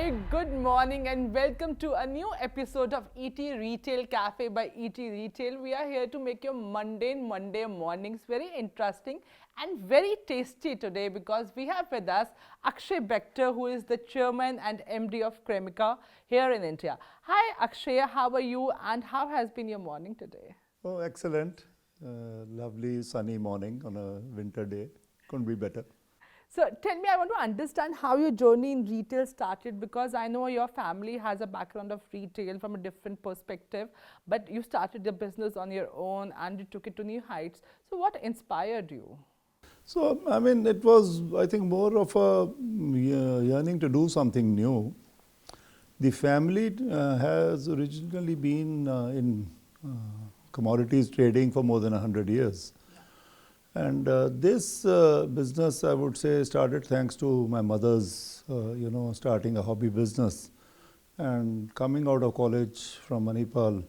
very good morning and welcome to a new episode of ETRetail Cafe by ETRetail. We are here to make your mundane Monday mornings very interesting and very tasty today because we have with us Akshay Bector, who is the chairman and MD of Cremica here in India. Hi Akshay, how are you and how has been your morning today? Oh, excellent. Lovely sunny morning on a winter day. Couldn't be better. So tell me, I want to understand how your journey in retail started because I know your family has a background of retail from a different perspective, but you started the business on your own and you took it to new heights. So what inspired you? So, I mean, it was, I think, more of a yearning to do something new. The family has originally been in commodities trading for more than 100 years. And this business, I would say, started thanks to my mother's, starting a hobby business. And coming out of college from Manipal,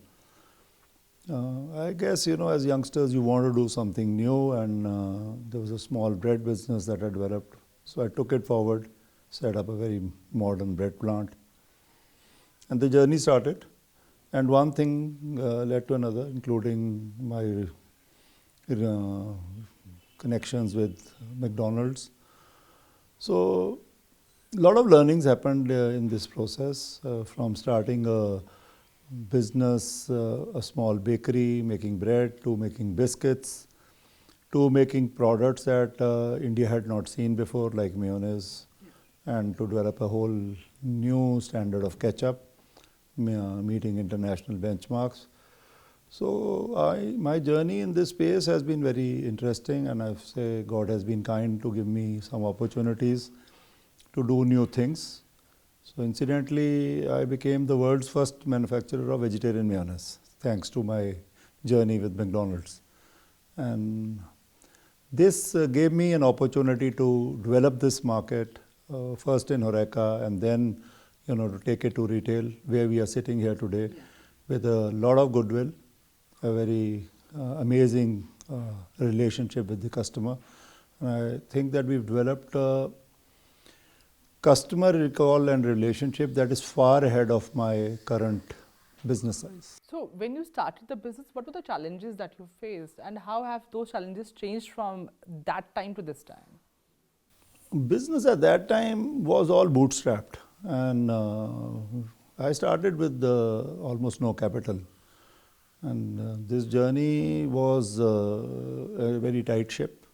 I guess, as youngsters, you want to do something new. And there was a small bread business that I developed. So I took it forward, set up a very modern bread plant. And the journey started. And one thing led to another, including my connections with McDonald's. So a lot of learnings happened in this process, from starting a business, a small bakery, making bread, to making biscuits, to making products that India had not seen before, like mayonnaise, and to develop a whole new standard of ketchup, meeting international benchmarks. So my journey in this space has been very interesting, and I say God has been kind to give me some opportunities to do new things. So incidentally, I became the world's first manufacturer of vegetarian mayonnaise, thanks to my journey with McDonald's. And this gave me an opportunity to develop this market, first in Horeca, and then to take it to retail, where we are sitting here today, with a lot of goodwill, a very amazing relationship with the customer. And I think that we've developed a customer recall and relationship that is far ahead of my current business size. So when you started the business, what were the challenges that you faced and how have those challenges changed from that time to this time? Business at that time was all bootstrapped, and I started with almost no capital. And this journey was a very tight ship.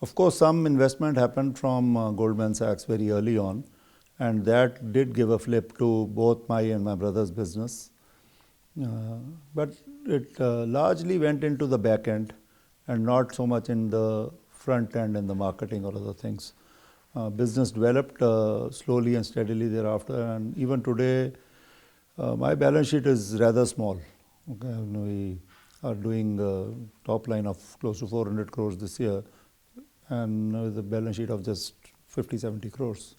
Of course, some investment happened from Goldman Sachs very early on, and that did give a flip to both my and my brother's business. But it largely went into the back end and not so much in the front end and the marketing or other things. Business developed slowly and steadily thereafter, and even today, my balance sheet is rather small. Okay, we are doing a top line of close to 400 crores this year, and with a balance sheet of just 50-70 crores.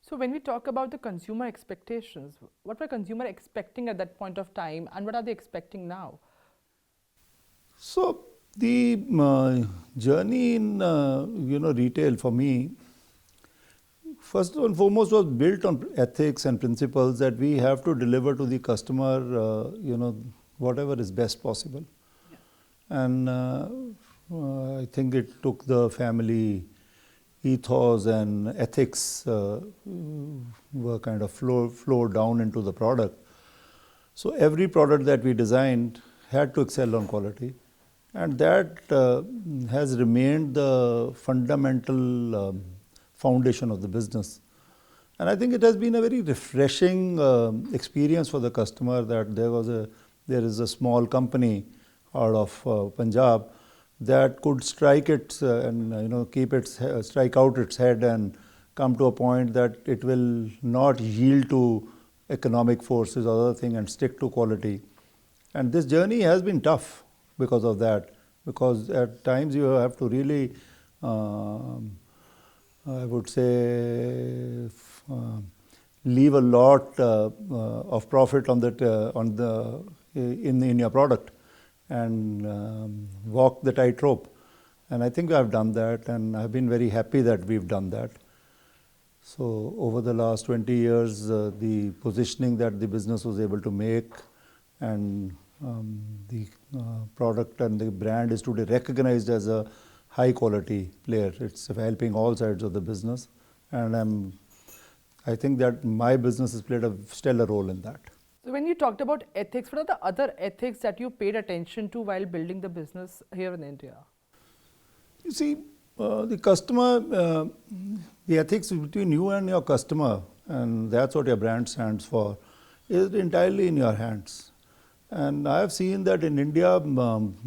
So when we talk about the consumer expectations, what were consumer expecting at that point of time and what are they expecting now? So the journey in retail for me, first and foremost, was built on ethics and principles that we have to deliver to the customer, whatever is best possible. Yeah. And I think it took the family ethos and ethics were kind of flowed down into the product. So every product that we designed had to excel on quality, and that has remained the fundamental foundation of the business. And I think it has been a very refreshing experience for the customer that there is a small company out of Punjab that could strike its strike out its head and come to a point that it will not yield to economic forces or other thing and stick to quality. And this journey has been tough because of that, because at times you have to really I would say leave a lot of profit on that in your product and walk the tightrope. And I think I've done that, and I've been very happy that we've done that. So over the last 20 years, the positioning that the business was able to make and the product and the brand is today recognized as a high quality player. It's helping all sides of the business, and I think that my business has played a stellar role in that. So when you talked about ethics, what are the other ethics that you paid attention to while building the business here in India? You see, the customer, the ethics between you and your customer, and that's what your brand stands for, is entirely in your hands. And I have seen that in India,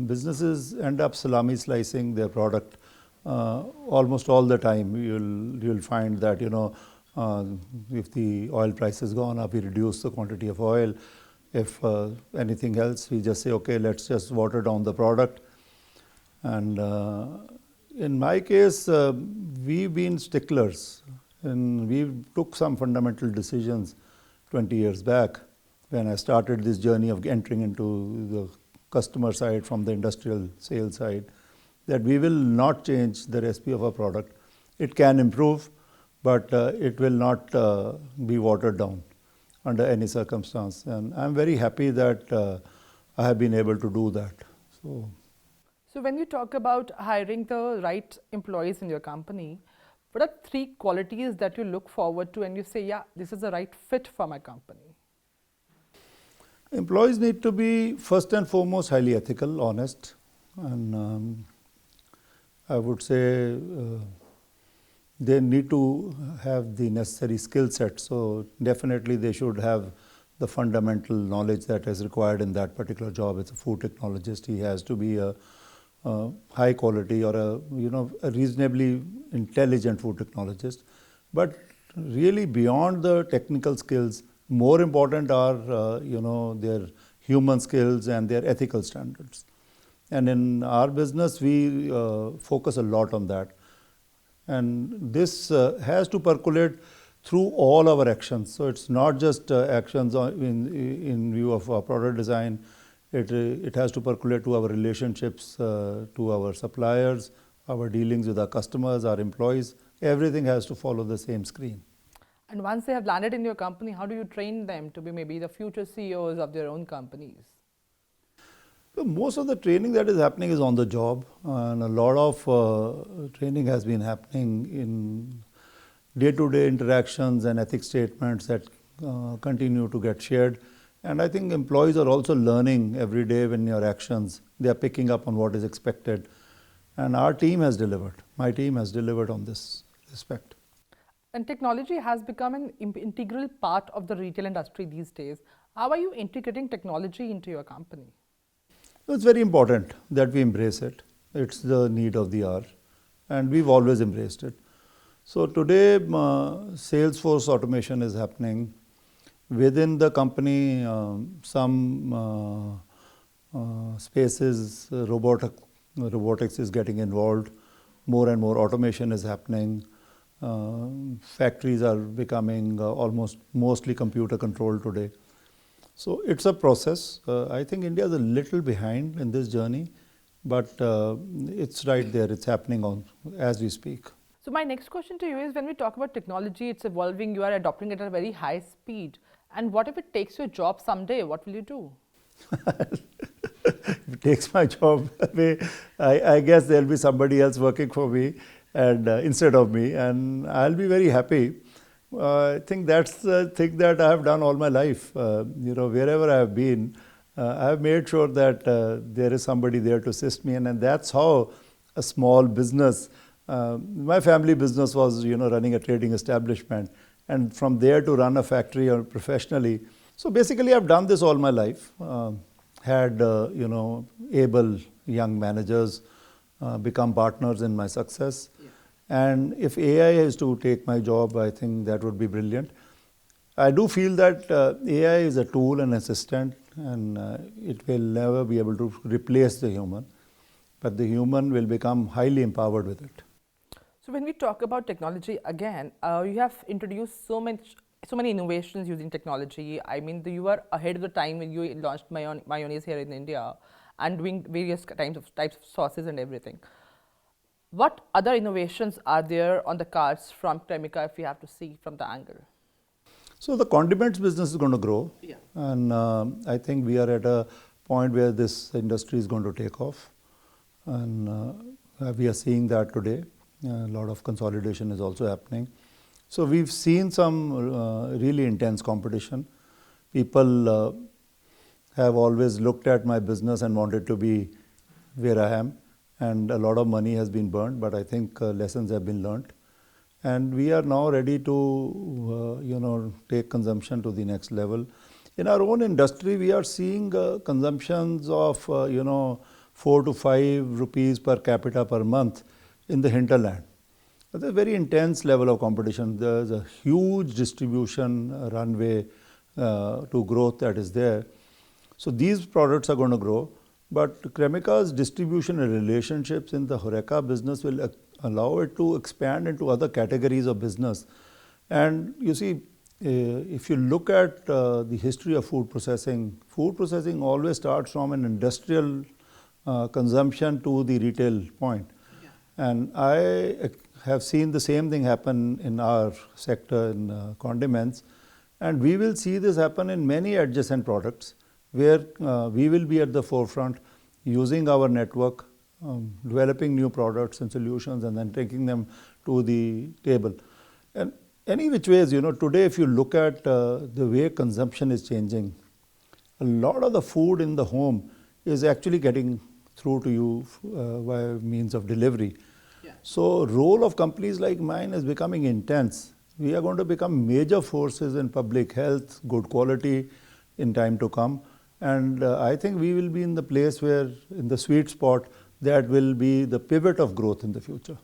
businesses end up salami slicing their product almost all the time. You'll find that if the oil price has gone up, we reduce the quantity of oil. If anything else, we just say, okay, let's just water down the product. And in my case, we've been sticklers, and we took some fundamental decisions 20 years back when I started this journey of entering into the customer side from the industrial sales side, that we will not change the recipe of a product. It can improve, but it will not be watered down under any circumstance. And I'm very happy that I have been able to do that. So when you talk about hiring the right employees in your company, what are 3 qualities that you look forward to and you say, yeah, this is the right fit for my company? Employees need to be first and foremost highly ethical, honest, and I would say they need to have the necessary skill set. So definitely they should have the fundamental knowledge that is required in that particular job. It's a food technologist. He has to be a high quality or a reasonably intelligent food technologist. But really beyond the technical skills, more important are their human skills and their ethical standards. And in our business, we focus a lot on that. And this has to percolate through all our actions. So it's not just actions in view of our product design. It has to percolate to our relationships to our suppliers, our dealings with our customers, our employees. Everything has to follow the same screen. And once they have landed in your company, how do you train them to be maybe the future CEOs of their own companies? So most of the training that is happening is on the job, and a lot of training has been happening in day-to-day interactions and ethics statements that continue to get shared. And I think employees are also learning every day when your actions, they are picking up on what is expected. And our team has delivered. My team has delivered on this respect. And technology has become an integral part of the retail industry these days. How are you integrating technology into your company? It's very important that we embrace it. It's the need of the hour, and we've always embraced it. So today, Salesforce automation is happening. Within the company, some spaces, robotics is getting involved. More and more automation is happening. Factories are becoming mostly computer controlled today. So it's a process. I think India is a little behind in this journey, but it's right there. It's happening as we speak. So my next question to you is, when we talk about technology, it's evolving, you are adopting it at a very high speed. And what if it takes your job someday? What will you do? If it takes my job away, I guess there'll be somebody else working for me and instead of me, and I'll be very happy. I think that's the thing that I have done all my life. Wherever I have been, I have made sure that there is somebody there to assist me, and that's how a small business. My family business was, running a trading establishment, and from there to run a factory or professionally. So basically, I've done this all my life. Had able young managers become partners in my success. Yeah. And if AI is to take my job, I think that would be brilliant. I do feel that AI is a tool and assistant, and it will never be able to replace the human, but the human will become highly empowered with it. So when we talk about technology again, you have introduced so many innovations using technology. I mean, you were ahead of the time when you launched mayonnaise here in India and doing various types of sauces and everything. What other innovations are there on the cards from Cremica if we have to see from the angle? So the condiments business is going to grow, Yeah. and I think we are at a point where this industry is going to take off, and we are seeing that today. A lot of consolidation is also happening. So we've seen some really intense competition. People have always looked at my business and wanted to be where I am, and a lot of money has been burned, but I think lessons have been learnt. And we are now ready to, take consumption to the next level. In our own industry, we are seeing consumptions of, 4 to 5 rupees per capita per month in the hinterland. That's a very intense level of competition. There's a huge distribution runway to growth that is there. So these products are going to grow. But Cremica's distribution and relationships in the HoReCa business will allow it to expand into other categories of business. And you see, if you look at the history of food processing always starts from an industrial consumption to the retail point. Yeah. And I have seen the same thing happen in our sector in condiments. And we will see this happen in many adjacent products, where we will be at the forefront using our network, developing new products and solutions, and then taking them to the table. And any which ways, today if you look at the way consumption is changing, a lot of the food in the home is actually getting through to you by means of delivery. Yeah. So role of companies like mine is becoming intense. We are going to become major forces in public health, good quality in time to come. And I think we will be in the place where, in the sweet spot, that will be the pivot of growth in the future.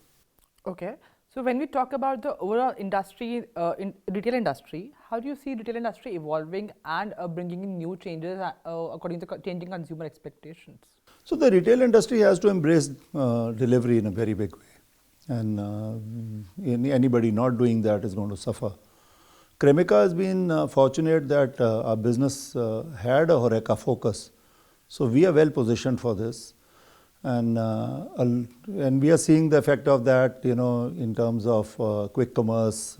Okay. So when we talk about the overall industry, in retail industry, how do you see retail industry evolving and bringing in new changes according to changing consumer expectations? So the retail industry has to embrace delivery in a very big way. And anybody not doing that is going to suffer. Cremica has been fortunate that our business had a HoReCa focus. So we are well positioned for this. And we are seeing the effect of that, in terms of quick commerce,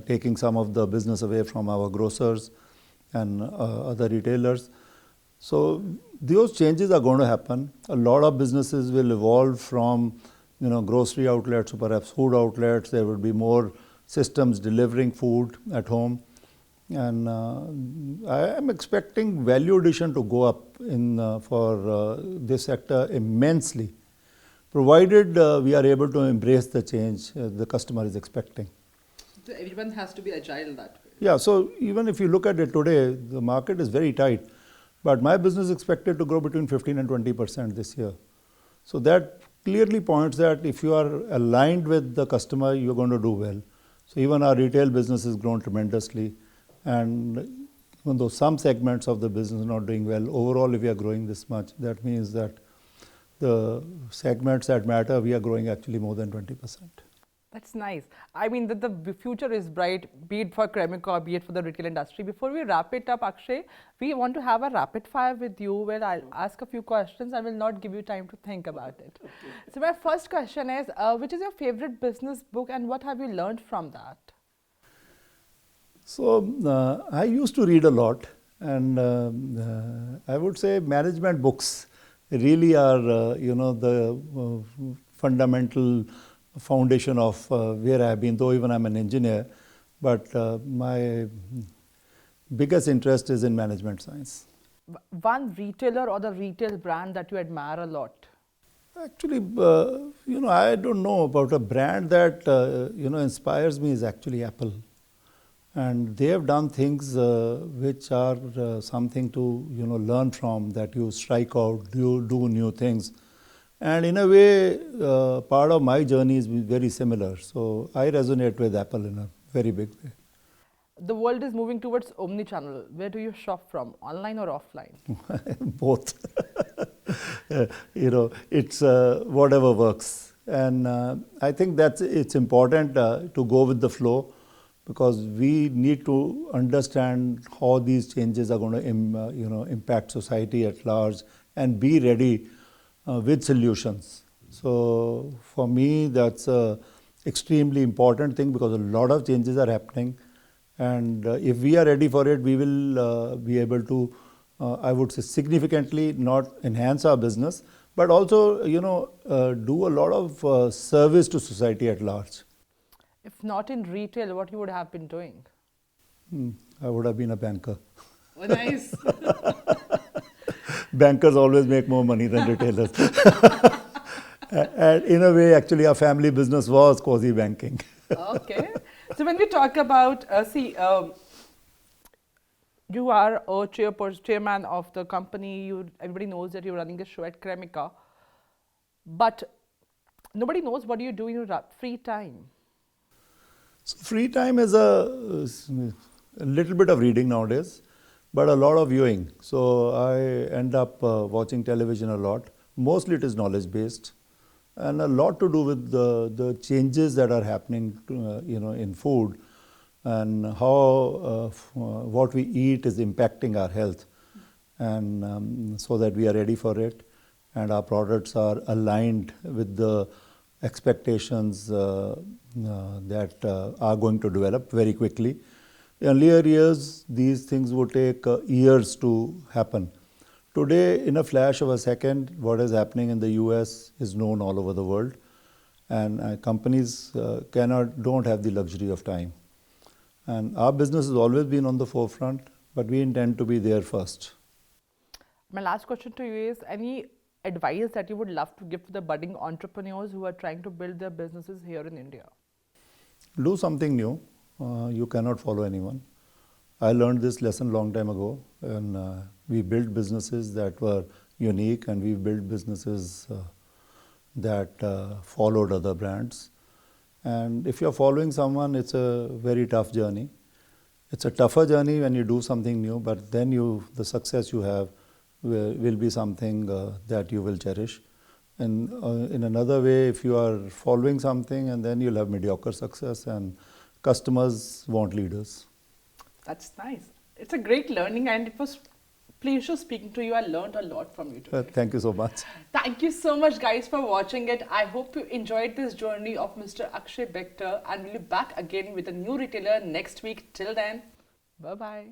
taking some of the business away from our grocers and other retailers. So those changes are going to happen. A lot of businesses will evolve from, grocery outlets to perhaps food outlets. There will be more systems delivering food at home. And I am expecting value addition to go up for this sector immensely, provided we are able to embrace the change the customer is expecting. So everyone has to be agile that way. Yeah, so even if you look at it today, the market is very tight, but my business is expected to grow between 15% and 20% this year. So that clearly points that if you are aligned with the customer, you're going to do well. So even our retail business has grown tremendously. And even though some segments of the business are not doing well, overall if we are growing this much, that means that the segments that matter, we are growing actually more than 20%. That's nice. I mean, the future is bright, be it for Cremica or be it for the retail industry. Before we wrap it up, Akshay, we want to have a rapid fire with you where I'll ask a few questions. I will not give you time to think about it. Okay. So my first question is, which is your favorite business book and what have you learned from that? So I used to read a lot, and I would say management books really are, the fundamental foundation of where I have been, though even I'm an engineer, but my biggest interest is in management science. One retailer or the retail brand that you admire a lot? Actually, I don't know about a brand that, inspires me is actually Apple. And they have done things which are something to, learn from, that you strike out, you do new things. And in a way, part of my journey is very similar. So I resonate with Apple in a very big way. The world is moving towards omni-channel. Where do you shop from, online or offline? Both. It's whatever works. And I think it's important to go with the flow, because we need to understand how these changes are going to impact society at large and be ready with solutions. So for me, that's a extremely important thing because a lot of changes are happening, and if we are ready for it, we will be able to, I would say, significantly not enhance our business, but also, do a lot of service to society at large. If not in retail, what you would have been doing? I would have been a banker. Oh, nice. Bankers always make more money than retailers. And in a way, actually, our family business was quasi banking. Okay. So when we talk about, you are a chairman of the company. Everybody knows that you're running a show at Cremica, but nobody knows what you do in your free time. So free time is a little bit of reading nowadays, but a lot of viewing. So I end up watching television a lot. Mostly it is knowledge based, and a lot to do with the changes that are happening, in food, and how what we eat is impacting our health, and so that we are ready for it, and our products are aligned with the expectations that are going to develop very quickly. Earlier years, these things would take years to happen. Today, in a flash of a second, what is happening in the US is known all over the world, and companies don't have the luxury of time. And our business has always been on the forefront, but we intend to be there first. My last question to you is, any advice that you would love to give to the budding entrepreneurs who are trying to build their businesses here in India? Do something new. You cannot follow anyone. I learned this lesson long time ago, and we built businesses that were unique, and we built businesses that followed other brands. And if you're following someone, it's a very tough journey. It's a tougher journey when you do something new, but then the success you have will be something that you will cherish. And in another way, if you are following something, and then you'll have mediocre success, and customers want leaders. That's nice. It's a great learning, and it was pleasure speaking to you. I learned a lot from you today. Thank you so much. Thank you so much, guys, for watching it. I hope you enjoyed this journey of Mr. Akshay Bector, and we'll be back again with a new retailer next week. Till then, bye-bye.